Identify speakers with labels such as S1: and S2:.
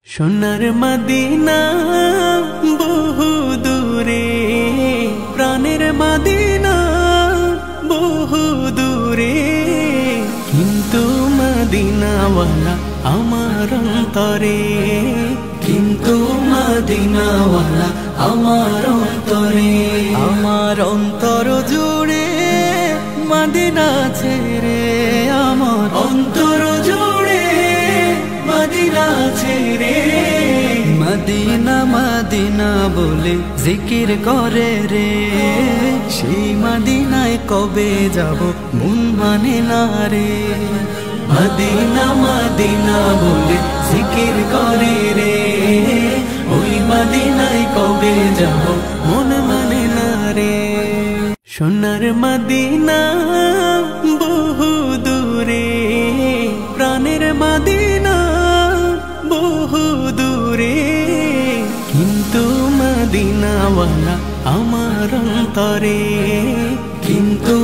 S1: সোনার মদিনা বহু দূরে, প্রাণের মদিনা বহু দূরে, কিন্তু মদিনাওয়ালা আমার অন্তরে, কিন্তু মদিনাওয়ালা আমার অন্তরে। আমার অন্তর জুড়ে মদিনা ছেড়ে, আমার অন্তর জুড়ে মদিনা ছেড়ে। মদিনা মদিনা বলে জিকির করে রে, সেই মদিনায় কবে যাব মন মানে না রে। মদিনা মদিনা বলে জিকির করে রে, ওই মদিনায় কবে যাব মন মানে না রে। সোনার মদিনা বহু দূরে, প্রাণের মদিনা বহু দূরে, কিন্তু মদিনাওয়ালা আমার অন্তরে, কিন্তু